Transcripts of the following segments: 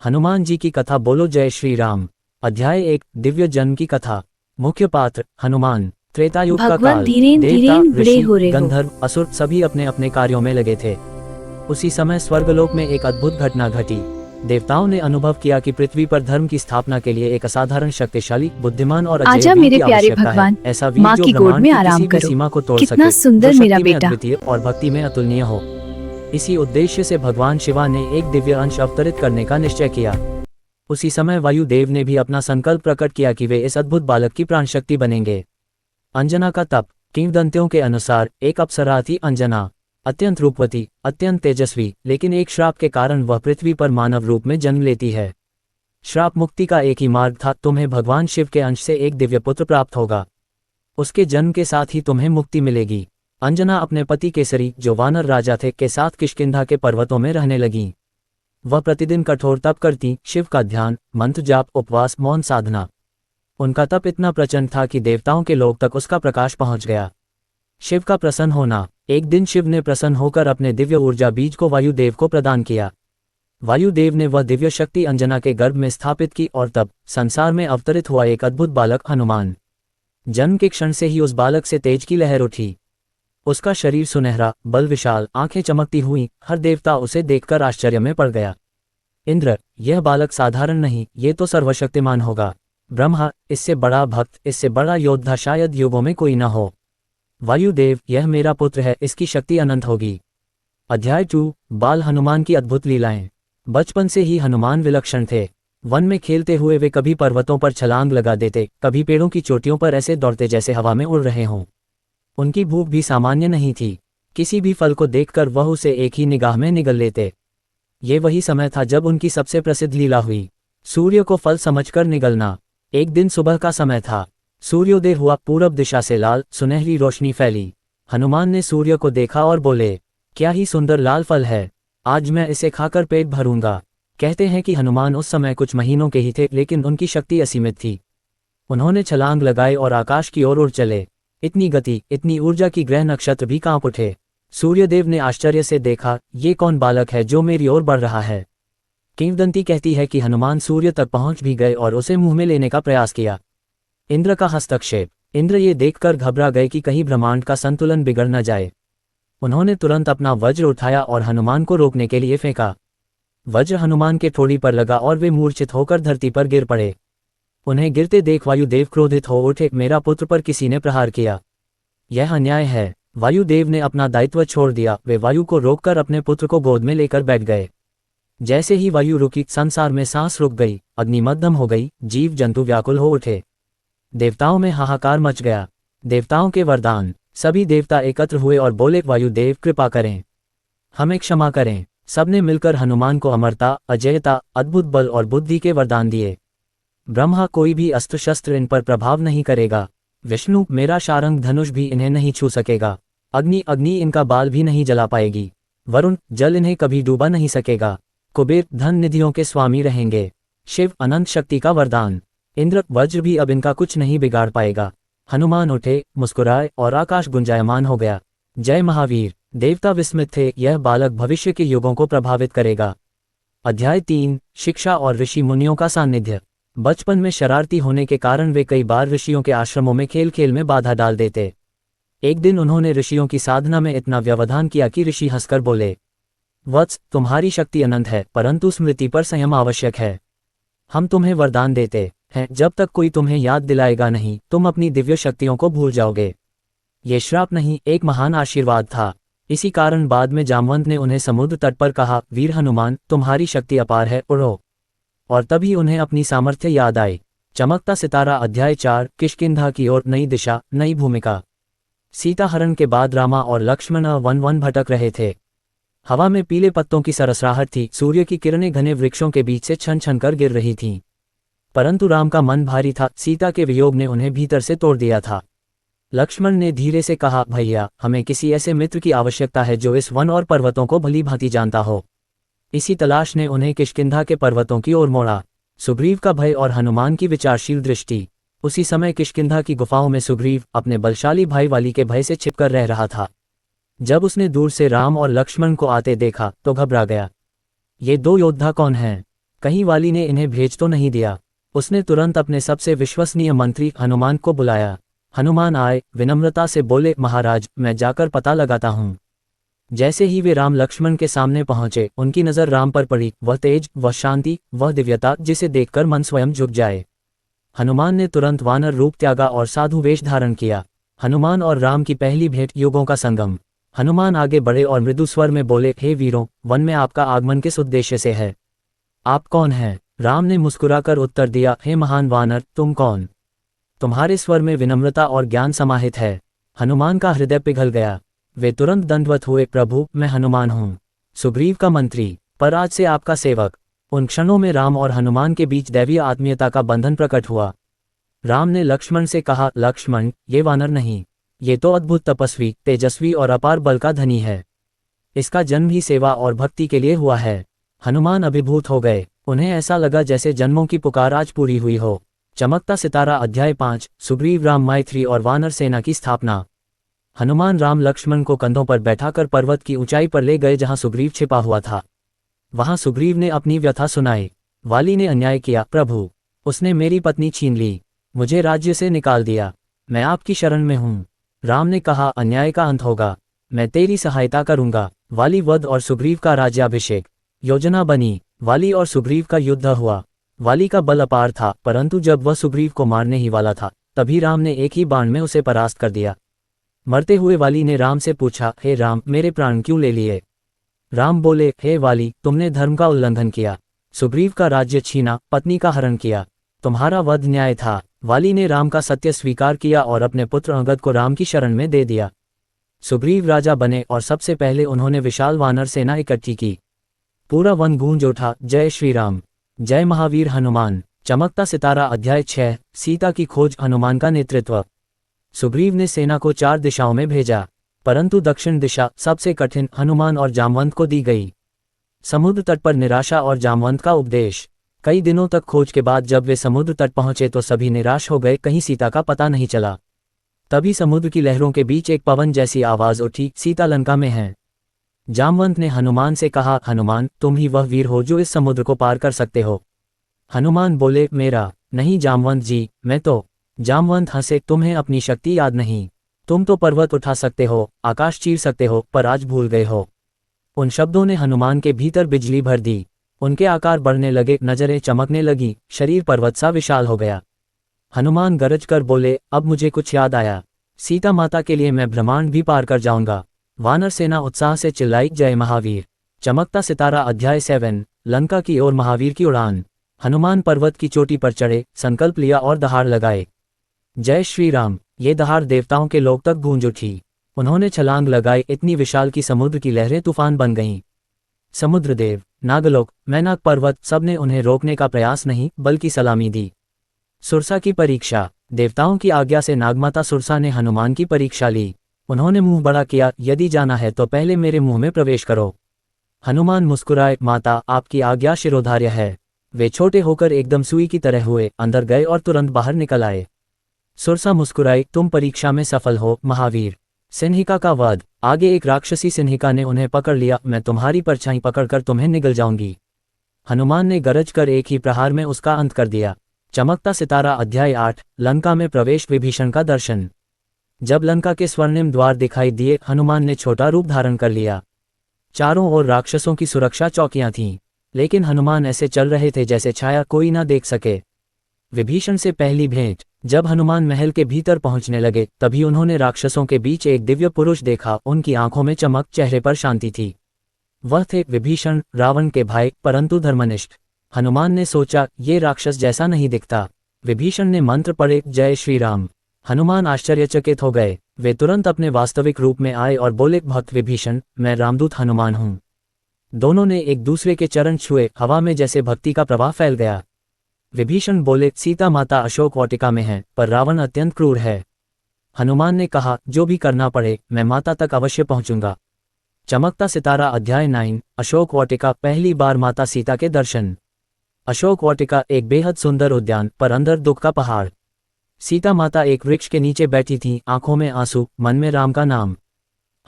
हनुमान जी की कथा। बोलो जय श्री राम। अध्याय 1, दिव्य जन्म की कथा। मुख्य पात्र हनुमान। त्रेतायुग का भगवान काल। धीरेन देवता, धीरेन बड़े ऋषि, हो रहे हो। गंधर्व, असुर सभी अपने अपने कार्यों में लगे थे। उसी समय स्वर्गलोक में एक अद्भुत घटना घटी। देवताओं ने अनुभव किया कि पृथ्वी पर धर्म की स्थापना के लिए एक असाधारण, शक्तिशाली, बुद्धिमान और अजेय आजा वीर मेरे की प्यारे आवश्यकता है। भगवान, ऐसा वीर माँ जो की गोद ब्रह्मांड में की आराम किसी भी करो। सीमा को तोड़ कितना सके, सुंदर जो मेरा शक्ति में बेटा। अद्वितीय और भक्ति में अतुलनीय हो। इसी उद्देश्य से भगवान शिवा ने एक दिव्य अंश अवतरित करने का निश्चय किया। उसी समय वायुदेव ने भी अपना संकल्प प्रकट किया कि वे इस अद्भुत बालक की प्राण शक्ति बनेंगे। अंजना का तप। किंवदंतियों के अनुसार एक अप्सरा थी अंजना, अत्यंत रूपवती, अत्यंत तेजस्वी, लेकिन एक श्राप के कारण वह पृथ्वी पर मानव रूप में जन्म लेती है। श्राप मुक्ति का एक ही मार्ग था, तुम्हें भगवान शिव के अंश से एक दिव्य पुत्र प्राप्त होगा। उसके जन्म के साथ ही तुम्हें मुक्ति मिलेगी। अंजना अपने पति केसरी, जो वानर राजा थे, के साथ किष्किंधा के पर्वतों में रहने लगीं। वह प्रतिदिन कठोर तप करती, शिव का ध्यान, मंत्र जाप, उपवास, मौन साधना। उनका तप इतना प्रचंड था कि देवताओं के लोक तक उसका प्रकाश पहुंच गया। शिव का प्रसन्न होना। एक दिन शिव ने प्रसन्न होकर अपने दिव्य ऊर्जा बीज को वायुदेव को प्रदान किया। वायुदेव ने वह दिव्य शक्ति अंजना के गर्भ में स्थापित की और तब संसार में अवतरित हुआ एक अद्भुत बालक हनुमान। जन्म के क्षण से ही उस बालक से तेज की लहर उठी। उसका शरीर सुनहरा, बल विशाल, आंखें चमकती हुई। हर देवता उसे देखकर आश्चर्य में पड़ गया। इंद्र, यह बालक साधारण नहीं, ये तो सर्वशक्तिमान होगा। ब्रह्मा, इससे बड़ा भक्त, इससे बड़ा योद्धा शायद युगों में कोई न हो। वायुदेव, यह मेरा पुत्र है, इसकी शक्ति अनंत होगी। अध्याय 2, बाल हनुमान की अद्भुत लीलाएं। बचपन से ही हनुमान विलक्षण थे। वन में खेलते हुए वे कभी पर्वतों पर छलांग लगा देते, कभी पेड़ों की चोटियों पर ऐसे दौड़ते जैसे हवा में उड़ रहे हों। उनकी भूख भी सामान्य नहीं थी। किसी भी फल को देखकर वह उसे एक ही निगाह में निगल लेते। ये वही समय था जब उनकी सबसे प्रसिद्ध लीला हुई, सूर्य को फल समझकर निगलना। एक दिन सुबह का समय था। सूर्योदय हुआ, पूरब दिशा से लाल सुनहरी रोशनी फैली। हनुमान ने सूर्य को देखा और बोले, क्या ही सुंदर लाल फल है, आज मैं इसे खाकर पेट भरूंगा। कहते हैं कि हनुमान उस समय कुछ महीनों के ही थे, लेकिन उनकी शक्ति असीमित थी। उन्होंने छलांग लगाई और आकाश की ओर उड़ चले। इतनी गति, इतनी ऊर्जा की ग्रह नक्षत्र भी कांप उठे। सूर्यदेव ने आश्चर्य से देखा, ये कौन बालक है जो मेरी ओर बढ़ रहा है। किंवदंती कहती है कि हनुमान सूर्य तक पहुंच भी गए और उसे मुंह में लेने का प्रयास किया। इंद्र का हस्तक्षेप। इंद्र ये देखकर घबरा गए कि कहीं ब्रह्मांड का संतुलन बिगड़ न जाए। उन्होंने तुरंत अपना वज्र उठाया और हनुमान को रोकने के लिए फेंका। वज्र हनुमान के ठोड़ी पर लगा और वे मूर्छित होकर धरती पर गिर पड़े। उन्हें गिरते देख वायुदेव क्रोधित हो उठे, मेरा पुत्र पर किसी ने प्रहार किया, यह अन्याय है। वायुदेव ने अपना दायित्व छोड़ दिया। वे वायु को रोककर अपने पुत्र को गोद में लेकर बैठ गए। जैसे ही वायु रुकी, संसार में सांस रुक गई, अग्नि मध्यम हो गई, जीव जंतु व्याकुल हो उठे। देवताओं में हाहाकार मच गया। देवताओं के वरदान। सभी देवता एकत्र हुए और बोले, वायुदेव कृपा करें, हमें क्षमा करें। सबने मिलकर हनुमान को अमरता, अजयता, अद्भुत बल और बुद्धि के वरदान दिए। ब्रह्मा, कोई भी अस्त्र शस्त्र इन पर प्रभाव नहीं करेगा। विष्णु, मेरा शारंग धनुष भी इन्हें नहीं छू सकेगा। अग्नि, अग्नि इनका बाल भी नहीं जला पाएगी। वरुण, जल इन्हें कभी डूबा नहीं सकेगा। कुबेर, धन निधियों के स्वामी रहेंगे। शिव, अनंत शक्ति का वरदान। इंद्र, वज्र भी अब इनका कुछ नहीं बिगाड़ पाएगा। हनुमान उठे, मुस्कुराए और आकाश गुंजायमान हो गया। जय महावीर। देवता विस्मित थे, यह बालक भविष्य के युगों को प्रभावित करेगा। अध्याय 3, शिक्षा और ऋषि मुनियों का सान्निध्य। बचपन में शरारती होने के कारण वे कई बार ऋषियों के आश्रमों में खेल खेल में बाधा डाल देते। एक दिन उन्होंने ऋषियों की साधना में इतना व्यवधान किया कि ऋषि हंसकर बोले, वत्स, तुम्हारी शक्ति अनंत है, परंतु स्मृति पर संयम आवश्यक है। हम तुम्हें वरदान देते हैं, जब तक कोई तुम्हें याद दिलाएगा नहीं, तुम अपनी दिव्य शक्तियों को भूल जाओगे। ये श्राप नहीं, एक महान आशीर्वाद था। इसी कारण बाद में जामवंत ने उन्हें समुद्र तट पर कहा, वीर हनुमान, तुम्हारी शक्ति अपार है, उड़ो। और तभी उन्हें अपनी सामर्थ्य याद आई। चमकता सितारा। अध्याय 4, किष्किंधा की ओर नई दिशा, नई भूमिका। सीता हरण के बाद रामा और लक्ष्मण वन वन भटक रहे थे। हवा में पीले पत्तों की सरसराहट थी। सूर्य की किरणें घने वृक्षों के बीच से छन छन कर गिर रही थीं। परंतु राम का मन भारी था। सीता के वियोग ने उन्हें भीतर से तोड़ दिया था। लक्ष्मण ने धीरे से कहा, भैया, हमें किसी ऐसे मित्र की आवश्यकता है जो इस वन और पर्वतों को भली भांति जानता हो। इसी तलाश ने उन्हें किष्किंधा के पर्वतों की ओर मोड़ा। सुग्रीव का भय और हनुमान की विचारशील दृष्टि। उसी समय किष्किंधा की गुफाओं में सुग्रीव अपने बलशाली भाई वाली के भय से छिपकर रह रहा था। जब उसने दूर से राम और लक्ष्मण को आते देखा तो घबरा गया। ये दो योद्धा कौन हैं? कहीं वाली ने इन्हें भेज तो नहीं दिया। उसने तुरंत अपने सबसे विश्वसनीय मंत्री हनुमान को बुलाया। हनुमान आए, विनम्रता से बोले, महाराज, मैं जाकर पता लगाता हूँ। जैसे ही वे राम लक्ष्मण के सामने पहुंचे, उनकी नज़र राम पर पड़ी। वह तेज, वह शांति, वह दिव्यता जिसे देखकर मन स्वयं झुक जाए। हनुमान ने तुरंत वानर रूप त्यागा और साधु वेश धारण किया। हनुमान और राम की पहली भेंट, युगों का संगम। हनुमान आगे बढ़े और मृदु स्वर में बोले, हे वीरों, वन में आपका आगमन किस उद्देश्य से है? आप कौन हैं? राम ने मुस्कुराकर उत्तर दिया, हे महान वानर, तुम कौन? तुम्हारे स्वर में विनम्रता और ज्ञान समाहित है। हनुमान का हृदय पिघल गया। वे तुरंत दंडवत हुए, प्रभु, मैं हनुमान हूँ, सुग्रीव का मंत्री, पर आज से आपका सेवक। उन क्षणों में राम और हनुमान के बीच दैवीय आत्मीयता का बंधन प्रकट हुआ। राम ने लक्ष्मण से कहा, लक्ष्मण, ये वानर नहीं, ये तो अद्भुत तपस्वी, तेजस्वी और अपार बल का धनी है। इसका जन्म ही सेवा और भक्ति के लिए हुआ है। हनुमान अभिभूत हो गए। उन्हें ऐसा लगा जैसे जन्मों की पुकार आज पूरी हुई हो। चमकता सितारा अध्याय 5, सुग्रीव राम मैत्री और वानर सेना की स्थापना। हनुमान राम लक्ष्मण को कंधों पर बैठाकर पर्वत की ऊंचाई पर ले गए जहां सुग्रीव छिपा हुआ था। वहां सुग्रीव ने अपनी व्यथा सुनाई। वाली ने अन्याय किया, प्रभु, उसने मेरी पत्नी छीन ली, मुझे राज्य से निकाल दिया, मैं आपकी शरण में हूँ। राम ने कहा, अन्याय का अंत होगा, मैं तेरी सहायता करूंगा। वाली वध और सुग्रीव का राज्याभिषेक। योजना बनी, वाली और सुग्रीव का युद्ध हुआ। वाली का बल अपार था, परंतु जब वह सुग्रीव को मारने ही वाला था, तभी राम ने एक ही बाण में उसे परास्त कर दिया। मरते हुए वाली ने राम से पूछा, हे राम, मेरे प्राण क्यों ले लिए? राम बोले, हे वाली, तुमने धर्म का उल्लंघन किया, सुग्रीव का राज्य छीना, पत्नी का हरण किया, तुम्हारा वध न्याय था। वाली ने राम का सत्य स्वीकार किया और अपने पुत्र अंगद को राम की शरण में दे दिया। सुग्रीव राजा बने और सबसे पहले उन्होंने विशाल वानर सेना इकट्ठी की। पूरा वन गूंज उठा, जय श्री राम, जय महावीर हनुमान। चमकता सितारा अध्याय 6, सीता की खोज। हनुमान का नेतृत्व। सुग्रीव ने सेना को 4 दिशाओं में भेजा, परंतु दक्षिण दिशा, सबसे कठिन, हनुमान और जामवंत को दी गई। समुद्र तट पर निराशा और जामवंत का उपदेश। कई दिनों तक खोज के बाद जब वे समुद्र तट पहुंचे तो सभी निराश हो गए, कहीं सीता का पता नहीं चला। तभी समुद्र की लहरों के बीच एक पवन जैसी आवाज उठी, सीता लंका में है। जामवंत ने हनुमान से कहा, हनुमान, तुम ही वह वीर हो जो इस समुद्र को पार कर सकते हो। हनुमान बोले, मेरा नहीं जामवंत जी, मैं तो। जामवंत हंसे, तुम्हें अपनी शक्ति याद नहीं, तुम तो पर्वत उठा सकते हो, आकाश चीर सकते हो, पर आज भूल गए हो। उन शब्दों ने हनुमान के भीतर बिजली भर दी। उनके आकार बढ़ने लगे, नजरें चमकने लगी, शरीर पर्वत सा विशाल हो गया। हनुमान गरज कर बोले, अब मुझे कुछ याद आया, सीता माता के लिए मैं ब्रह्मांड भी पार कर जाऊंगा। वानर सेना उत्साह से चिल्लाई, जय महावीर। चमकता सितारा अध्याय 7, लंका की ओर महावीर की उड़ान। हनुमान पर्वत की चोटी पर चढ़े, संकल्प लिया और दहाड़ लगाए, जय श्री राम। ये दहाड़ देवताओं के लोक तक गूंज उठी। उन्होंने छलांग लगाई, इतनी विशाल की समुद्र की लहरें तूफान बन गईं। समुद्रदेव, नागलोक, मैनाक पर्वत, सबने उन्हें रोकने का प्रयास नहीं बल्कि सलामी दी। सुरसा की परीक्षा। देवताओं की आज्ञा से नागमाता सुरसा ने हनुमान की परीक्षा ली। उन्होंने मुंह बड़ा किया, यदि जाना है तो पहले मेरे मुंह में प्रवेश करो। हनुमान मुस्कुराए, माता, आपकी आज्ञा शिरोधार्य है। वे छोटे होकर एकदम सुई की तरह हुए, अंदर गए और तुरंत बाहर निकल आए। सुरसा मुस्कुराई, तुम परीक्षा में सफल हो महावीर। सिंहिका का वध। आगे एक राक्षसी सिंहिका ने उन्हें पकड़ लिया, मैं तुम्हारी परछाई पकड़कर तुम्हें निगल जाऊंगी। हनुमान ने गरज कर एक ही प्रहार में उसका अंत कर दिया। चमकता सितारा अध्याय 8, लंका में प्रवेश। विभीषण का दर्शन। जब लंका के स्वर्णिम द्वार दिखाई दिए, हनुमान ने छोटा रूप धारण कर लिया। चारों ओर राक्षसों की सुरक्षा चौकियां थीं, लेकिन हनुमान ऐसे चल रहे थे जैसे छाया कोई ना देख सके। विभीषण से पहली भेंट। जब हनुमान महल के भीतर पहुंचने लगे, तभी उन्होंने राक्षसों के बीच एक दिव्य पुरुष देखा। उनकी आंखों में चमक, चेहरे पर शांति थी। वह थे विभीषण, रावण के भाई, परंतु धर्मनिष्ठ। हनुमान ने सोचा, ये राक्षस जैसा नहीं दिखता। विभीषण ने मंत्र पढ़े, जय श्री राम। हनुमान आश्चर्यचकित हो गए। वे तुरंत अपने वास्तविक रूप में आए और बोले, भक्त विभीषण, मैं रामदूत हनुमान हूँ। दोनों ने एक दूसरे के चरण छुए, हवा में जैसे भक्ति का प्रवाह फैल गया। विभीषण बोले, सीता माता अशोक वाटिका में है, पर रावण अत्यंत क्रूर है। हनुमान ने कहा, जो भी करना पड़े, मैं माता तक अवश्य पहुंचूंगा। चमकता सितारा अध्याय 9, अशोक वाटिका। पहली बार माता सीता के दर्शन। अशोक वाटिका एक बेहद सुंदर उद्यान, पर अंदर दुख का पहाड़। सीता माता एक वृक्ष के नीचे बैठी थीं, आंखों में आंसू, मन में राम का नाम।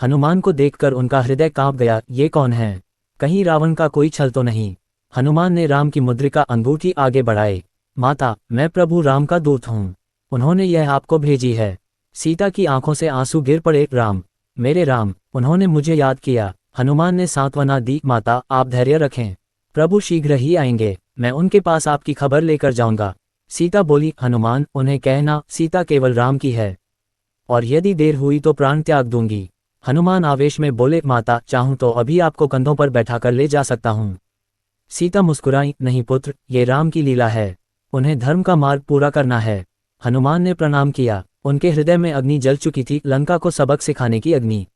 हनुमान को देखकर उनका हृदय कांप गया, ये कौन है? कहीं रावण का कोई छल तो नहीं? हनुमान ने राम की मुद्रिका अंगूठी आगे बढ़ाई। माता, मैं प्रभु राम का दूत हूँ। उन्होंने यह आपको भेजी है। सीता की आंखों से आंसू गिर पड़े। राम, मेरे राम, उन्होंने मुझे याद किया। हनुमान ने सांत्वना दी। माता, आप धैर्य रखें, प्रभु शीघ्र ही आएंगे। मैं उनके पास आपकी खबर लेकर जाऊंगा। सीता बोली, हनुमान, उन्हें कहना सीता केवल राम की है, और यदि देर हुई तो प्राण त्याग दूंगी। हनुमान आवेश में बोले, माता, चाहूं तो अभी आपको कंधों पर बैठाकर ले जा सकता हूं। सीता मुस्कुराई, नहीं पुत्र, ये राम की लीला है, उन्हें धर्म का मार्ग पूरा करना है। हनुमान ने प्रणाम किया। उनके हृदय में अग्नि जल चुकी थी, लंका को सबक सिखाने की अग्नि।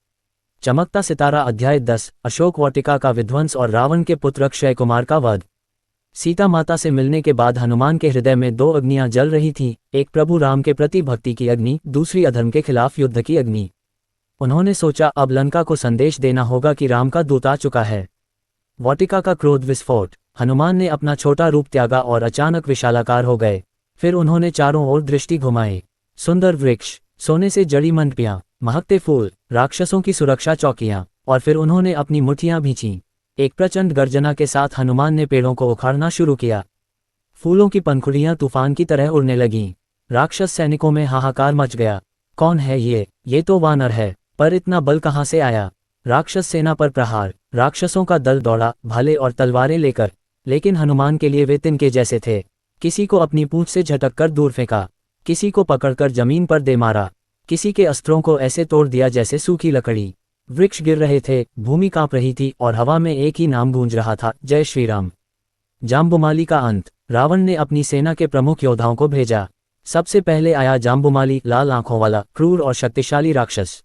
चमकता सितारा अध्याय 10, अशोक वाटिका का विध्वंस और रावण के पुत्र अक्षय कुमार का वध। सीता माता से मिलने के बाद हनुमान के हृदय में दो अग्नियां जल रही थीं, एक प्रभु राम के प्रति भक्ति की अग्नि, दूसरी अधर्म के खिलाफ युद्ध की अग्नि। उन्होंने सोचा, अब लंका को संदेश देना होगा कि राम का दूत आ चुका है। वाटिका का क्रोध विस्फोट। हनुमान ने अपना छोटा रूप त्यागा और अचानक विशालाकार हो गए। फिर उन्होंने चारों ओर दृष्टि घुमाई। सुंदर वृक्ष, सोने से जड़ी मंडपियां, महकते फूल, राक्षसों की सुरक्षा चौकियां, और फिर उन्होंने अपनी मुट्ठियां भींची। एक प्रचंड गर्जना के साथ हनुमान ने पेड़ों को उखाड़ना शुरू किया। फूलों की पंखुड़ियां तूफान की तरह उड़ने लगीं। राक्षस सैनिकों में हाहाकार मच गया। कौन है ये तो वानर है, पर इतना बल कहाँ से आया? राक्षस सेना पर प्रहार। राक्षसों का दल दौड़ा, भाले और तलवारें लेकर, लेकिन हनुमान के लिए वे तिनके जैसे थे। किसी को अपनी पूंछ से झटक कर दूर फेंका, किसी को पकड़कर जमीन पर दे मारा, किसी के अस्त्रों को ऐसे तोड़ दिया जैसे सूखी लकड़ी। वृक्ष गिर रहे थे, भूमि कांप रही थी और हवा में एक ही नाम गूंज रहा था, जय श्री राम। जाम्बुमाली का अंत। रावण ने अपनी सेना के प्रमुख योद्धाओं को भेजा। सबसे पहले आया जाम्बुमाली, लाल आंखों वाला, क्रूर और शक्तिशाली राक्षस।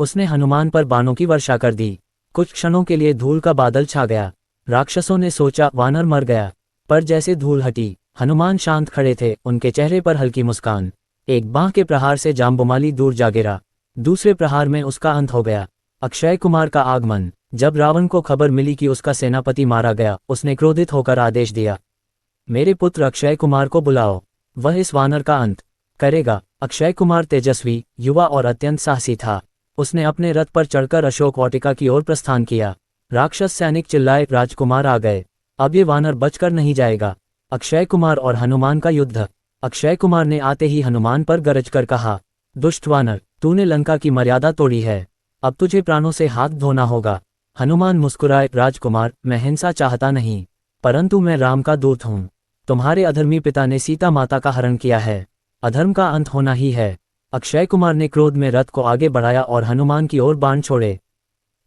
उसने हनुमान पर बाणों की वर्षा कर दी। कुछ क्षणों के लिए धूल का बादल छा गया। राक्षसों ने सोचा वानर मर गया, पर जैसे धूल हटी, हनुमान शांत खड़े थे, उनके चेहरे पर हल्की मुस्कान। एक बांह के प्रहार से जाम्बुमाली दूर जा गिरा, दूसरे प्रहार में उसका अंत हो गया। अक्षय कुमार का आगमन। जब रावण को खबर मिली कि उसका सेनापति मारा गया, उसने क्रोधित होकर आदेश दिया, मेरे पुत्र अक्षय कुमार को बुलाओ, वह इस वानर का अंत करेगा। अक्षय कुमार तेजस्वी, युवा और अत्यंत साहसी था। उसने अपने रथ पर चढ़कर अशोक वाटिका की ओर प्रस्थान किया। राक्षस सैनिक चिल्लाए, राजकुमार आ गए, अब ये वानर बचकर नहीं जाएगा। अक्षय कुमार और हनुमान का युद्ध। अक्षय कुमार ने आते ही हनुमान पर गरज कर कहा, दुष्ट वानर, तूने लंका की मर्यादा तोड़ी है, अब तुझे प्राणों से हाथ धोना होगा। हनुमान मुस्कुराए, राजकुमार, मैं हिंसा चाहता नहीं, परंतु मैं राम का दूत हूँ। तुम्हारे अधर्मी पिता ने सीता माता का हरण किया है, अधर्म का अंत होना ही है। अक्षय कुमार ने क्रोध में रथ को आगे बढ़ाया और हनुमान की ओर बाण छोड़े।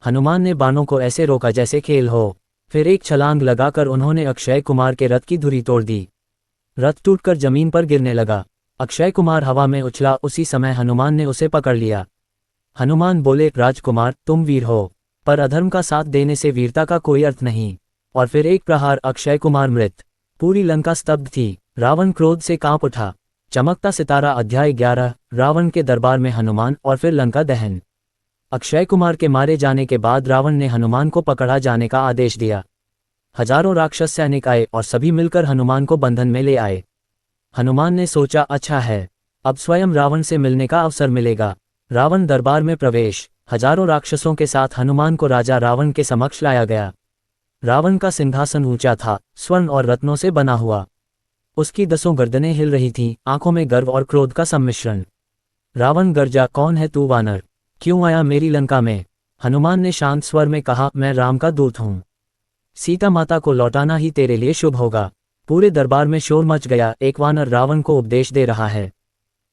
हनुमान ने बाणों को ऐसे रोका जैसे खेल हो, फिर एक छलांग लगाकर उन्होंने अक्षय कुमार के रथ की धुरी तोड़ दी। रथ टूटकर जमीन पर गिरने लगा। अक्षय कुमार हवा में उछला, उसी समय हनुमान ने उसे पकड़ लिया। हनुमान बोले, राजकुमार, तुम वीर हो, पर अधर्म का साथ देने से वीरता का कोई अर्थ नहीं। और फिर एक प्रहार, अक्षय कुमार मृत। पूरी लंका स्तब्ध थी। रावण क्रोध से कांप उठा। चमकता सितारा अध्याय 11, रावण के दरबार में हनुमान और फिर लंका दहन। अक्षय कुमार के मारे जाने के बाद रावण ने हनुमान को पकड़ा जाने का आदेश दिया। हजारों राक्षस सैनिक आए और सभी मिलकर हनुमान को बंधन में ले आए। हनुमान ने सोचा, अच्छा है, अब स्वयं रावण से मिलने का अवसर मिलेगा। रावण दरबार में प्रवेश। हजारों राक्षसों के साथ हनुमान को राजा रावण के समक्ष लाया गया। रावण का सिंहासन ऊंचा था, स्वर्ण और रत्नों से बना हुआ। उसकी 10 गर्दनें हिल रही थीं, आंखों में गर्व और क्रोध का सम्मिश्रण। रावण गर्जा, कौन है तू वानर, क्यों आया मेरी लंका में? हनुमान ने शांत स्वर में कहा, मैं राम का दूत हूँ, सीता माता को लौटाना ही तेरे लिए शुभ होगा। पूरे दरबार में शोर मच गया, एक वानर रावण को उपदेश दे रहा है।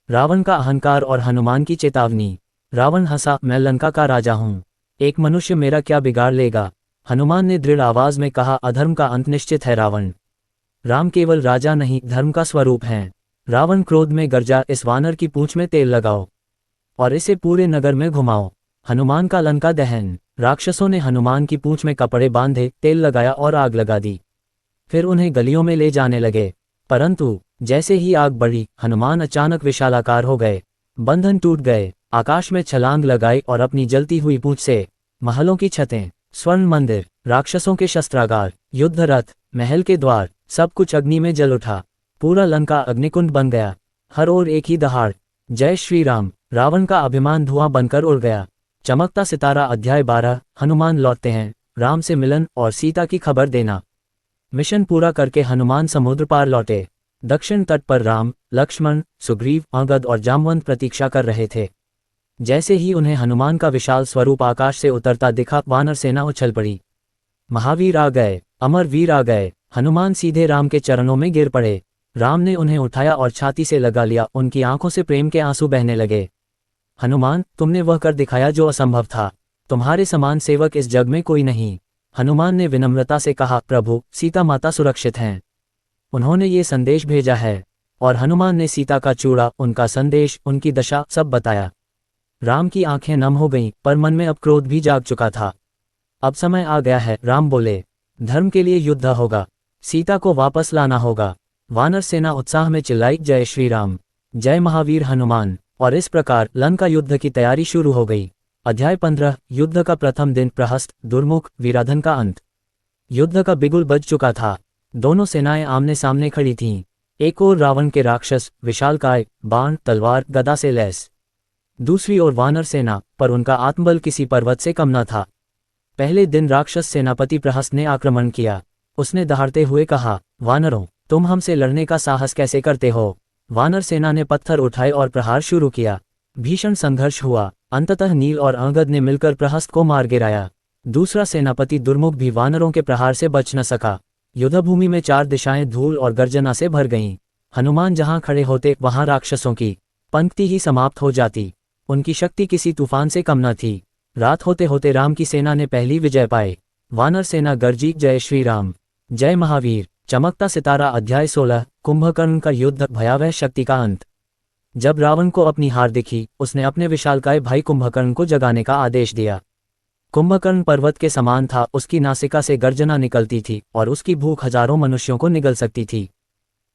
रावण का अहंकार और हनुमान की चेतावनी। रावण हंसा, मैं लंका का राजा हूँ, एक मनुष्य मेरा क्या बिगाड़ लेगा? हनुमान ने दृढ़ आवाज में कहा, अधर्म का अंत निश्चित है रावण। राम केवल राजा नहीं, धर्म का स्वरूप हैं। रावण क्रोध में गरजा, इस वानर की पूंछ में तेल लगाओ और इसे पूरे नगर में घुमाओ। हनुमान का लंका दहन। राक्षसों ने हनुमान की पूंछ में कपड़े बांधे, तेल लगाया और आग लगा दी। फिर उन्हें गलियों में ले जाने लगे, परंतु जैसे ही आग बढ़ी, हनुमान अचानक विशालाकार हो गए। बंधन टूट गए, आकाश में छलांग लगाई और अपनी जलती हुई पूंछ से महलों की छतें, स्वर्ण मंदिर, राक्षसों के शस्त्रागार, युद्ध रथ, महल के द्वार, सब कुछ अग्नि में जल उठा। पूरा लंका अग्निकुंड बन गया। हर ओर एक ही दहाड़, जय श्री राम। रावण का अभिमान धुआं बनकर उड़ गया। चमकता सितारा अध्याय 12, हनुमान लौटते हैं, राम से मिलन और सीता की खबर देना। मिशन पूरा करके हनुमान समुद्र पार लौटे। दक्षिण तट पर राम, लक्ष्मण, सुग्रीव, अंगद और जामवंत प्रतीक्षा कर रहे थे। जैसे ही उन्हें हनुमान का विशाल स्वरूप आकाश से उतरता दिखा, वानर सेना उछल पड़ी। महावीर आ गए, अमर वीर आ गए। हनुमान सीधे राम के चरणों में गिर पड़े। राम ने उन्हें उठाया और छाती से लगा लिया। उनकी आंखों से प्रेम के आंसू बहने लगे। हनुमान, तुमने वह कर दिखाया जो असंभव था। तुम्हारे समान सेवक इस जग में कोई नहीं। हनुमान ने विनम्रता से कहा, प्रभु, सीता माता सुरक्षित हैं। उन्होंने ये संदेश भेजा है। और हनुमान ने सीता का चूड़ा, उनका संदेश, उनकी दशा सब बताया। राम की आंखें नम हो गईं, पर मन में अब क्रोध भी जाग चुका था। अब समय आ गया है, राम बोले। धर्म के लिए युद्ध होगा। सीता को वापस लाना होगा। वानर सेना उत्साह में चिल्लाई, जय श्री राम, जय महावीर हनुमान। और इस प्रकार लंका युद्ध की तैयारी शुरू हो गई। अध्याय 15। युद्ध का प्रथम दिन। प्रहस्त, दुर्मुख, वीराधन का अंत। युद्ध का बिगुल बज चुका था। दोनों सेनाएं आमने सामने खड़ी थीं। एक ओर रावण के राक्षस, विशालकाय, बाण, तलवार, गदा से लैस। दूसरी ओर वानर सेना, पर उनका आत्मबल किसी पर्वत से कम न था। पहले दिन राक्षस सेनापति प्रहस्त ने आक्रमण किया। उसने दहाड़ते हुए कहा, वानरों, तुम हमसे लड़ने का साहस कैसे करते हो? वानर सेना ने पत्थर उठाए और प्रहार शुरू किया। भीषण संघर्ष हुआ। अंततः नील और अंगद ने मिलकर प्रहस्त को मार गिराया। दूसरा सेनापति दुर्मुख भी वानरों के प्रहार से बच न सका। युद्धभूमि में चार दिशाएं धूल और गर्जना से भर गईं। हनुमान जहां खड़े होते, वहां राक्षसों की पंक्ति ही समाप्त हो जाती। उनकी शक्ति किसी तूफान से कम न थी। रात होते होते राम की सेना ने पहली विजय पाई। वानर सेना गरजी, जय श्री राम, जय महावीर। चमकता सितारा। अध्याय 16। कुंभकर्ण का युद्ध, भयावह शक्ति का अंत। जब रावण को अपनी हार दिखी, उसने अपने विशालकाय भाई कुंभकर्ण को जगाने का आदेश दिया। कुंभकर्ण पर्वत के समान था। उसकी नासिका से गर्जना निकलती थी और उसकी भूख हजारों मनुष्यों को निगल सकती थी।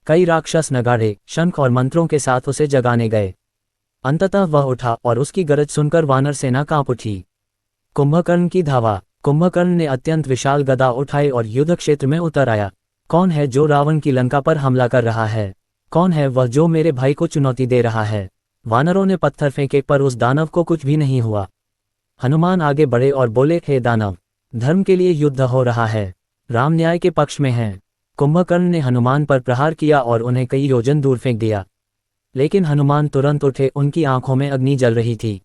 कई राक्षस नगाड़े, शंख और मंत्रों के साथ उसे जगाने गए। अंततः वह उठा और उसकी गरज सुनकर वानर सेना कांप उठी। कुंभकर्ण की धावा। कुंभकर्ण ने अत्यंत विशाल गदा उठाई और युद्ध क्षेत्र में उतर आया। कौन है जो रावण की लंका पर हमला कर रहा है? कौन है वह जो मेरे भाई को चुनौती दे रहा है? वानरों ने पत्थर फेंके, पर उस दानव को कुछ भी नहीं हुआ। हनुमान आगे बढ़े और बोले, हे दानव, धर्म के लिए युद्ध हो रहा है। राम न्याय के पक्ष में हैं। कुंभकर्ण ने हनुमान पर प्रहार किया और उन्हें कई योजन दूर फेंक दिया। लेकिन हनुमान तुरंत उठे। उनकी आंखों में अग्नि जल रही थी।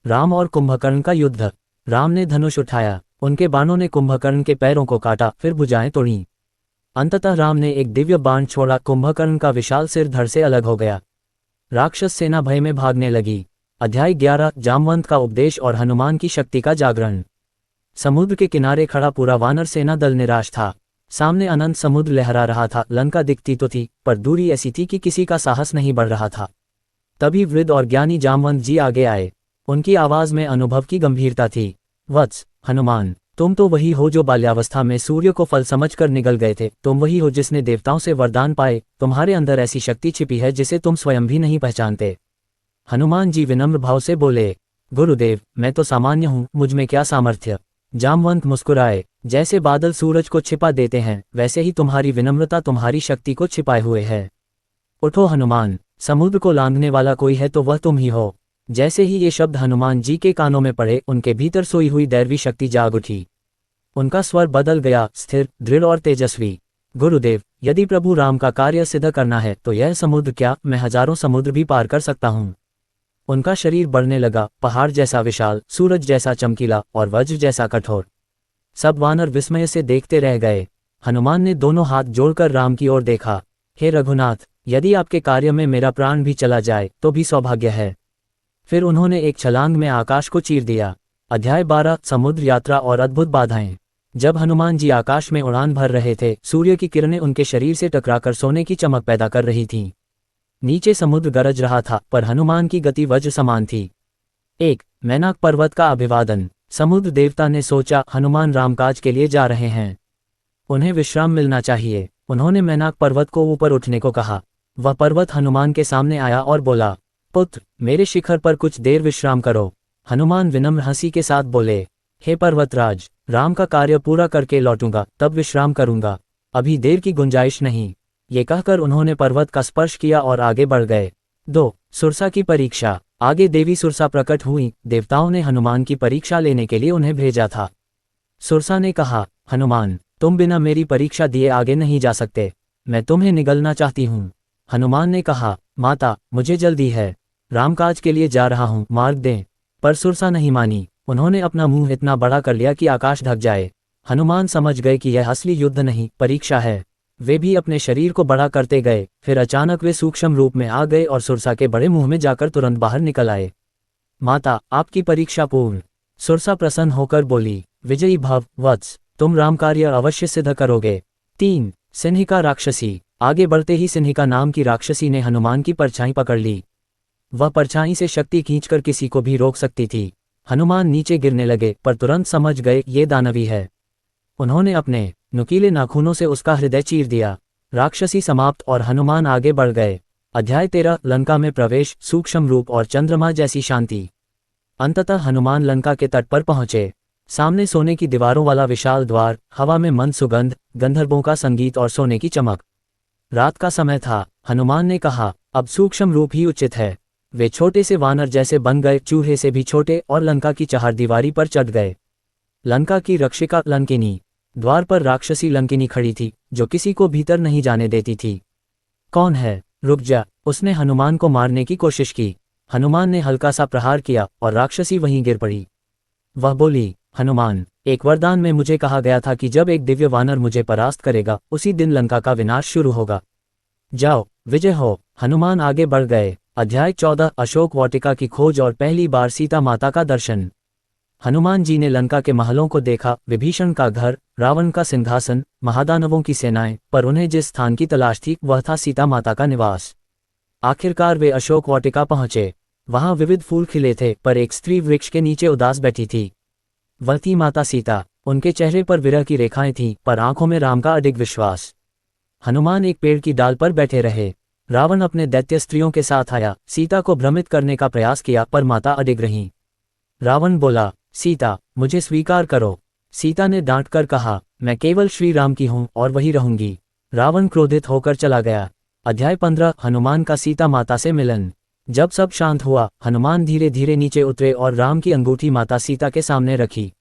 राम और कुंभकर्ण का युद्ध। राम ने धनुष उठाया। उनके बाणों ने कुंभकर्ण के पैरों को काटा, फिर भुजाएं तोड़ीं। अंततः राम ने एक दिव्य बाण छोड़ा। कुंभकर्ण का विशाल सिर धड़ से अलग हो गया। राक्षस सेना भय में भागने लगी। अध्याय 11। जामवंत का उपदेश और हनुमान की शक्ति का जागरण। समुद्र के किनारे खड़ा पूरा वानर सेना दल निराश था। सामने अनंत समुद्र लहरा रहा था। लंका दिखती तो थी, पर दूरी ऐसी थी कि किसी का साहस नहीं बढ़ रहा था। तभी वृद्ध और ज्ञानी जामवंत जी आगे आए। उनकी आवाज में अनुभव की गंभीरता थी। वत्स, हनुमान, तुम तो वही हो जो बाल्यावस्था में सूर्य को फल समझकर निगल गए थे। तुम वही हो जिसने देवताओं से वरदान पाए। तुम्हारे अंदर ऐसी शक्ति छिपी है जिसे तुम स्वयं भी नहीं पहचानते। हनुमान जी विनम्र भाव से बोले, गुरुदेव, मैं तो सामान्य हूँ, मुझ में क्या सामर्थ्य। जामवंत मुस्कुराए। जैसे बादल सूरज को छिपा देते हैं, वैसे ही तुम्हारी विनम्रता तुम्हारी शक्ति को छिपाए हुए है। उठो हनुमान, समुद्र को लांघने वाला कोई है तो वह तुम ही हो। जैसे ही ये शब्द हनुमान जी के कानों में पड़े, उनके भीतर सोई हुई दैवी शक्ति जाग उठी। उनका स्वर बदल गया, स्थिर, दृढ़ और तेजस्वी। गुरुदेव, यदि प्रभु राम का कार्य सिद्ध करना है तो यह समुद्र क्या, मैं हजारों समुद्र भी पार कर सकता हूँ। उनका शरीर बढ़ने लगा, पहाड़ जैसा विशाल, सूरज जैसा चमकीला और वज्र जैसा कठोर। सब वानर विस्मय से देखते रह गए। हनुमान ने दोनों हाथ जोड़कर राम की ओर देखा। हे रघुनाथ, यदि आपके कार्य में मेरा प्राण भी चला जाए तो भी सौभाग्य है। फिर उन्होंने एक छलांग में आकाश को चीर दिया। अध्याय 12। समुद्र यात्रा और अद्भुत बाधाएं। जब हनुमान जी आकाश में उड़ान भर रहे थे, सूर्य की किरणें उनके शरीर से टकराकर सोने की चमक पैदा कर रही थीं। नीचे समुद्र गरज रहा था, पर हनुमान की गति वज्र समान थी। 1। मैनाक पर्वत का अभिवादन। समुद्र देवता ने सोचा, हनुमान रामकाज के लिए जा रहे हैं, उन्हें विश्राम मिलना चाहिए। उन्होंने मैनाक पर्वत को ऊपर उठने को कहा। वह पर्वत हनुमान के सामने आया और बोला, पुत्र, मेरे शिखर पर कुछ देर विश्राम करो। हनुमान विनम्र हंसी के साथ बोले, हे पर्वतराज, राम का कार्य पूरा करके लौटूंगा, तब विश्राम करूंगा, अभी देर की गुंजाइश नहीं। ये कहकर उन्होंने पर्वत का स्पर्श किया और आगे बढ़ गए। 2। सुरसा की परीक्षा। आगे देवी सुरसा प्रकट हुई। देवताओं ने हनुमान की परीक्षा लेने के लिए उन्हें भेजा था। सुरसा ने कहा, हनुमान, तुम बिना मेरी परीक्षा दिए आगे नहीं जा सकते, मैं तुम्हें निगलना चाहती हूँ। हनुमान ने कहा, माता मुझे जल्दी है, रामकाज के लिए जा रहा हूँ, मार्ग दें। पर सुरसा नहीं मानी, उन्होंने अपना मुंह इतना बड़ा कर लिया कि आकाश ढक जाए। हनुमान समझ गए कि यह असली युद्ध नहीं, परीक्षा है। वे भी अपने शरीर को बड़ा करते गए, फिर अचानक वे सूक्ष्म रूप में आ गए और सुरसा के बड़े मुंह में जाकर तुरंत बाहर निकल आए। माता आपकी परीक्षा पूर्ण। सुरसा प्रसन्न होकर बोली, विजयी भव वत्स, तुम राम कार्य अवश्य सिद्ध करोगे। 3. सिंहिका राक्षसी। आगे बढ़ते ही सिंहिका नाम की राक्षसी ने हनुमान की परछाई पकड़ ली। वह परछाई से शक्ति खींचकर किसी को भी रोक सकती थी। हनुमान नीचे गिरने लगे पर तुरंत समझ गए ये दानवी है। उन्होंने अपने नुकीले नाखूनों से उसका हृदय चीर दिया। राक्षसी समाप्त और हनुमान आगे बढ़ गए। अध्याय 13 लंका में प्रवेश, सूक्ष्म रूप और चंद्रमा जैसी शांति। अंततः हनुमान लंका के तट पर पहुंचे। सामने सोने की दीवारों वाला विशाल द्वार, हवा में मंद सुगंध, गंधर्वों का संगीत और सोने की चमक। रात का समय था। हनुमान ने कहा, अब सूक्ष्म रूप ही उचित है। वे छोटे से वानर जैसे बन गए, चूहे से भी छोटे, और लंका की चहारदीवारी पर चढ़ गए। लंका की रक्षिका लंकिनी। द्वार पर राक्षसी लंकिनी खड़ी थी, जो किसी को भीतर नहीं जाने देती थी। कौन है? रुक जा। उसने हनुमान को मारने की कोशिश की। हनुमान ने हल्का सा प्रहार किया और राक्षसी वहीं गिर पड़ी। वह बोली, हनुमान, एक वरदान में मुझे कहा गया था कि जब एक दिव्य वानर मुझे परास्त करेगा, उसी दिन लंका का विनाश शुरू होगा। जाओ, विजय हो। हनुमान आगे बढ़ गए। अध्याय 14 अशोक वाटिका की खोज और पहली बार सीता माता का दर्शन। हनुमान जी ने लंका के महलों को देखा, विभीषण का घर, रावण का सिंहासन, महादानवों की सेनाएं, पर उन्हें जिस स्थान की तलाश थी वह था सीता माता का निवास। आखिरकार वे अशोक वाटिका पहुंचे। वहां विविध फूल खिले थे, पर एक स्त्री वृक्ष के नीचे उदास बैठी थी। वह थी माता सीता। उनके चेहरे पर विरह की रेखाएं थीं, पर आंखों में राम का अडिग विश्वास। हनुमान एक पेड़ की डाल पर बैठे रहे। रावण अपने दैत्य स्त्रियों के साथ आया, सीता को भ्रमित करने का प्रयास किया, पर माता अडिग रहीं। रावण बोला, सीता, मुझे स्वीकार करो। सीता ने डांट कर कहा, मैं केवल श्री राम की हूं और वही रहूंगी। रावण क्रोधित होकर चला गया। अध्याय 15 हनुमान का सीता माता से मिलन। जब सब शांत हुआ, हनुमान धीरे धीरे नीचे उतरे और राम की अंगूठी माता सीता के सामने रखी।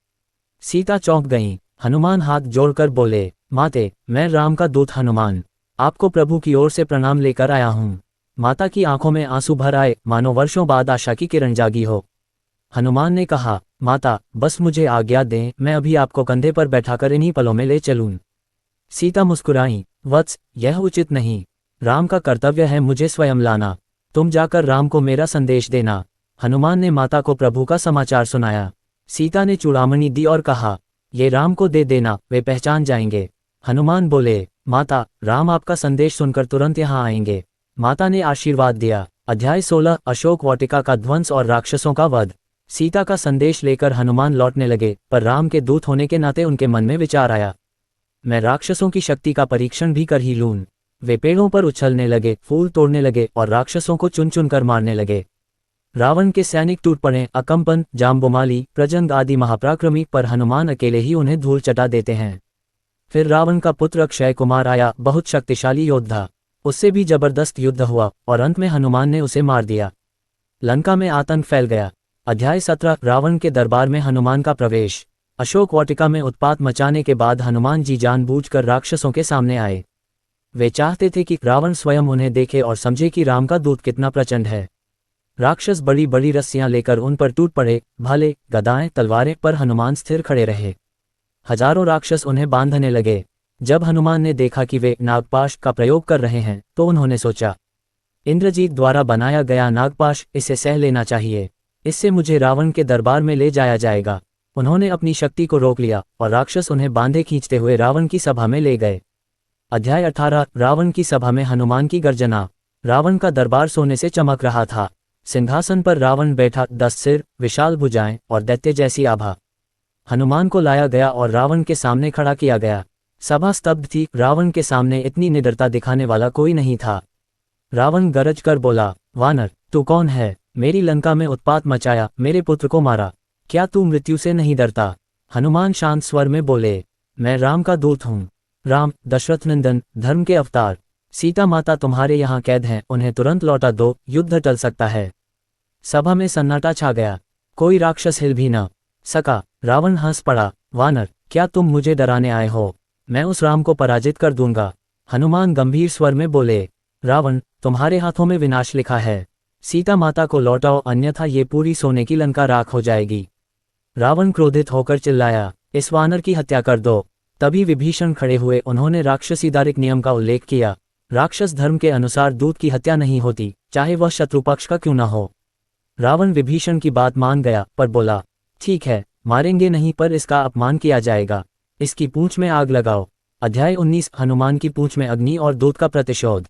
सीता चौंक गईं। हनुमान हाथ जोड़कर बोले, माते, मैं राम का दूत हनुमान, आपको प्रभु की ओर से प्रणाम लेकर आया हूँ। माता की आंखों में आंसू भर आए, मानो वर्षों बाद आशा की किरण जागी हो। हनुमान ने कहा, माता, बस मुझे आज्ञा दें, मैं अभी आपको कंधे पर बैठाकर इन्हीं पलों में ले चलूं। सीता मुस्कुराई, वत्स, यह उचित नहीं। राम का कर्तव्य है मुझे स्वयं लाना। तुम जाकर राम को मेरा संदेश देना। हनुमान ने माता को प्रभु का समाचार सुनाया। सीता ने चूड़ामणि दी और कहा, ये राम को दे देना, वे पहचान जाएंगे। हनुमान बोले, माता, राम आपका संदेश सुनकर तुरंत यहाँ आएंगे। माता ने आशीर्वाद दिया। अध्याय 16 अशोक वाटिका का ध्वंस और राक्षसों का वध। सीता का संदेश लेकर हनुमान लौटने लगे, पर राम के दूत होने के नाते उनके मन में विचार आया, मैं राक्षसों की शक्ति का परीक्षण भी कर ही लूं। वे पेड़ों पर उछलने लगे, फूल तोड़ने लगे और राक्षसों को चुन चुन कर मारने लगे। रावण के सैनिक टूट पड़े, अकंपन, जाम्बुमाली, प्रजंग आदि महापराक्रमी, पर हनुमान अकेले ही उन्हें धूल चटा देते हैं। फिर रावण का पुत्र अक्षय कुमार आया, बहुत शक्तिशाली योद्धा। उससे भी जबरदस्त युद्ध हुआ और अंत में हनुमान ने उसे मार दिया। लंका में आतंक फैल गया। अध्याय 17 रावण के दरबार में हनुमान का प्रवेश। अशोक वाटिका में उत्पात मचाने के बाद हनुमान जी जानबूझकर राक्षसों के सामने आए। वे चाहते थे कि रावण स्वयं उन्हें देखे और समझे कि राम का दूत कितना प्रचंड है। राक्षस बड़ी बड़ी रस्सियां लेकर उन पर टूट पड़े, भाले, गदाएं, तलवारें, पर हनुमान स्थिर खड़े रहे। हजारों राक्षस उन्हें बांधने लगे। जब हनुमान ने देखा कि वे नागपाश का प्रयोग कर रहे हैं, तो उन्होंने सोचा, इंद्रजीत द्वारा बनाया गया नागपाश, इसे सह लेना चाहिए। इससे मुझे रावण के दरबार में ले जाया जाएगा। उन्होंने अपनी शक्ति को रोक लिया और राक्षस उन्हें बांधे खींचते हुए रावण की सभा में ले गए। अध्याय 18 रावण की सभा में हनुमान की गर्जना। रावण का दरबार सोने से चमक रहा था। सिंहासन पर रावण बैठा, 10 सिर, विशाल भुजाएं और दैत्य जैसी आभा। हनुमान को लाया गया और रावण के सामने खड़ा किया गया। सभा स्तब्ध थी। रावण के सामने इतनी निडरता दिखाने वाला कोई नहीं था। रावण गरज कर बोला, वानर, तू कौन है? मेरी लंका में उत्पात मचाया, मेरे पुत्र को मारा। क्या तू मृत्यु से नहीं डरता? हनुमान शांत स्वर में बोले, मैं राम का दूत हूँ। राम, दशरथ नंदन, धर्म के अवतार। सीता माता तुम्हारे यहाँ कैद हैं, उन्हें तुरंत लौटा दो, युद्ध टल सकता है। सभा में सन्नाटा छा गया। कोई राक्षस हिल भी न सका। रावण हंस पड़ा, वानर, क्या तुम मुझे डराने आए हो? मैं उस राम को पराजित कर दूंगा। हनुमान गंभीर स्वर में बोले, रावण, तुम्हारे हाथों में विनाश लिखा है। सीता माता को लौटाओ, अन्यथा ये पूरी सोने की लंका राख हो जाएगी। रावण क्रोधित होकर चिल्लाया, इस वानर की हत्या कर दो। तभी विभीषण खड़े हुए। उन्होंने राक्षसी दारिक नियम का उल्लेख किया। राक्षस धर्म के अनुसार दूत की हत्या नहीं होती, चाहे वह शत्रु पक्ष का क्यों न हो। रावण विभीषण की बात मान गया, पर बोला, ठीक है, मारेंगे नहीं, पर इसका अपमान किया जाएगा। इसकी पूंछ में आग लगाओ। अध्याय 19। हनुमान की पूंछ में अग्नि और दूत का प्रतिशोध।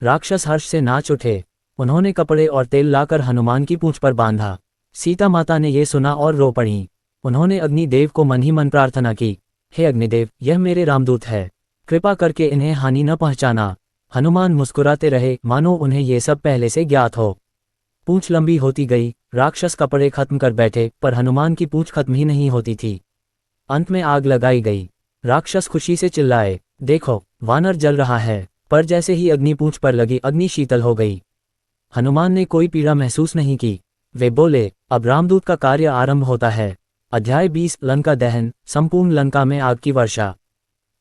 राक्षस हर्ष से नाच उठे। उन्होंने कपड़े और तेल लाकर हनुमान की पूंछ पर बांधा। सीता माता ने यह सुना और रो पड़ी। उन्होंने अग्निदेव को मन ही मन प्रार्थना की, हे अग्निदेव, यह मेरे रामदूत है, कृपा करके इन्हें हानि न पहुंचाना। हनुमान मुस्कुराते रहे, मानो उन्हें ये सब पहले से ज्ञात हो। पूंछ लंबी होती गई। राक्षस कपड़े खत्म कर बैठे, पर हनुमान की पूंछ खत्म ही नहीं होती थी। अंत में आग लगाई गई। राक्षस खुशी से चिल्लाए, देखो, वानर जल रहा है। पर जैसे ही अग्नि पूंछ पर लगी, अग्नि शीतल हो गई। हनुमान ने कोई पीड़ा महसूस नहीं की। वे बोले, अब रामदूत का कार्य आरंभ होता है। अध्याय 20। लंका दहन। संपूर्ण लंका में आग की वर्षा।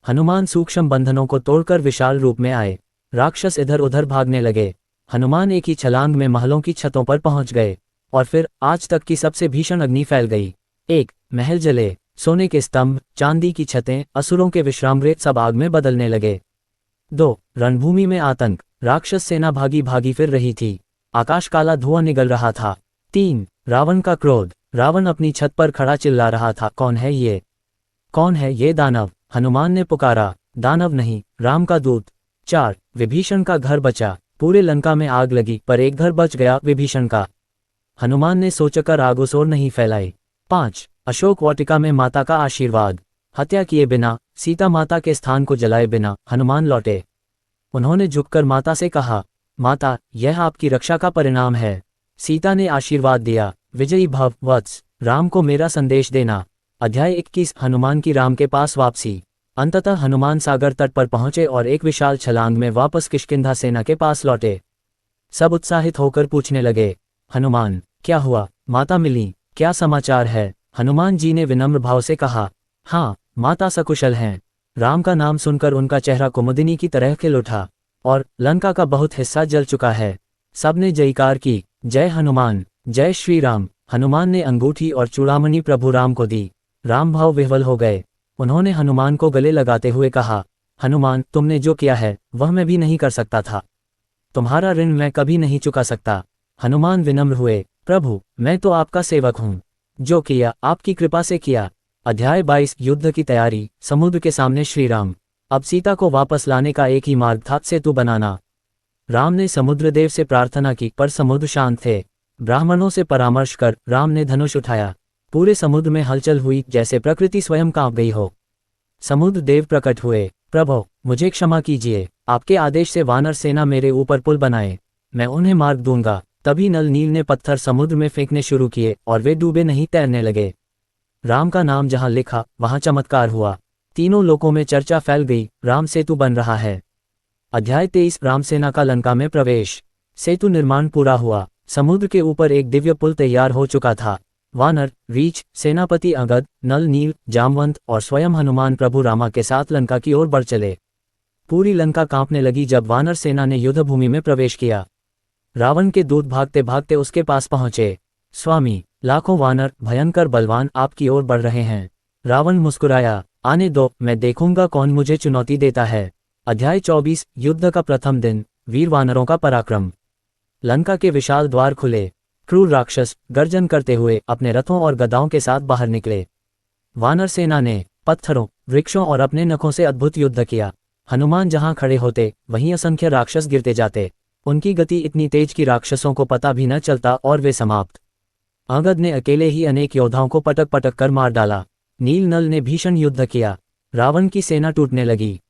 हनुमान सूक्ष्म बंधनों को तोड़कर विशाल रूप में आए। राक्षस इधर उधर भागने लगे। हनुमान एक ही छलांग में महलों की छतों पर पहुंच गए, और फिर आज तक की सबसे भीषण अग्नि फैल गई। 1. महल जले। सोने के स्तंभ, चांदी की छतें, असुरों के विश्रामगृह सब आग में बदलने लगे। 2. रणभूमि में आतंक। राक्षस सेना भागी भागी फिर रही थी। आकाश काला धुआं निगल रहा था। 3. रावण का क्रोध। रावण अपनी छत पर खड़ा चिल्ला रहा था, कौन है ये? कौन है ये दानव? हनुमान ने पुकारा, दानव नहीं, राम का दूत। 4. विभीषण का घर बचा। पूरे लंका में आग लगी, पर एक घर बच गया, विभीषण का। हनुमान ने सोचकर आग उस ओर नहीं फैलाई। 5. अशोक वाटिका में माता का आशीर्वाद। हत्या किए बिना, सीता माता के स्थान को जलाए बिना हनुमान लौटे। उन्होंने झुककर माता से कहा, माता, यह आपकी रक्षा का परिणाम है। सीता ने आशीर्वाद दिया, विजयी भव वत्स, राम को मेरा संदेश देना। अध्याय 21। हनुमान की राम के पास वापसी। अंततः हनुमान सागर तट पर पहुंचे और एक विशाल छलांग में वापस किष्किंधा सेना के पास लौटे। सब उत्साहित होकर पूछने लगे, हनुमान, क्या हुआ? माता मिली? क्या समाचार है? हनुमान जी ने विनम्र भाव से कहा, हाँ, माता सकुशल हैं। राम का नाम सुनकर उनका चेहरा कुमुदिनी की तरह खिल उठा, और लंका का बहुत हिस्सा जल चुका है। सबने जयकार की, जय हनुमान, जय श्री राम। हनुमान ने अंगूठी और चूड़ामणि प्रभु राम को दी। राम भाव विह्वल हो गए। उन्होंने हनुमान को गले लगाते हुए कहा, हनुमान, तुमने जो किया है वह मैं भी नहीं कर सकता था। तुम्हारा ऋण मैं कभी नहीं चुका सकता। हनुमान विनम्र हुए, प्रभु, मैं तो आपका सेवक हूँ, जो किया आपकी कृपा से किया। अध्याय 22। युद्ध की तैयारी। समुद्र के सामने श्री राम। अब सीता को वापस लाने का एक ही मार्ग था, सेतु बनाना। राम ने समुद्रदेव से प्रार्थना की, पर समुद्र शांत थे। ब्राह्मणों से परामर्श कर राम ने धनुष उठाया। पूरे समुद्र में हलचल हुई, जैसे प्रकृति स्वयं कांप गई हो। समुद्र देव प्रकट हुए, प्रभु, मुझे क्षमा कीजिए, आपके आदेश से वानर सेना मेरे ऊपर पुल बनाए, मैं उन्हें मार्ग दूंगा। तभी नल नील ने पत्थर समुद्र में फेंकने शुरू किए, और वे डूबे नहीं, तैरने लगे। राम का नाम जहां लिखा वहां चमत्कार हुआ। तीनों लोकों में चर्चा फैल गई, राम सेतु बन रहा है। अध्याय 23। रामसेना का लंका में प्रवेश। सेतु निर्माण पूरा हुआ। समुद्र के ऊपर एक दिव्य पुल तैयार हो चुका था। वानर, रीछ, सेनापति अंगद, नल नील, जामवंत और स्वयं हनुमान प्रभु रामा के साथ लंका की ओर बढ़ चले। पूरी लंका कांपने लगी जब वानर सेना ने युद्ध भूमि में प्रवेश किया। रावण के दूत भागते भागते उसके पास पहुंचे। स्वामी, लाखों वानर भयंकर बलवान आपकी ओर बढ़ रहे हैं। रावण मुस्कुराया, आने दो, मैं देखूंगा कौन मुझे चुनौती देता है। अध्याय 24। युद्ध का प्रथम दिन। वीर वानरों का पराक्रम। लंका के विशाल द्वार खुले। क्रूर राक्षस गर्जन करते हुए अपने रथों और गदाओं के साथ बाहर निकले। वानर सेना ने पत्थरों, वृक्षों और अपने नखों से अद्भुत युद्ध किया। हनुमान जहां खड़े होते वहीं असंख्य राक्षस गिरते जाते। उनकी गति इतनी तेज कि राक्षसों को पता भी न चलता और वे समाप्त। अंगद ने अकेले ही अनेक योद्धाओं को पटक पटक कर मार डाला। नील नल ने भीषण युद्ध किया। रावण की सेना टूटने लगी।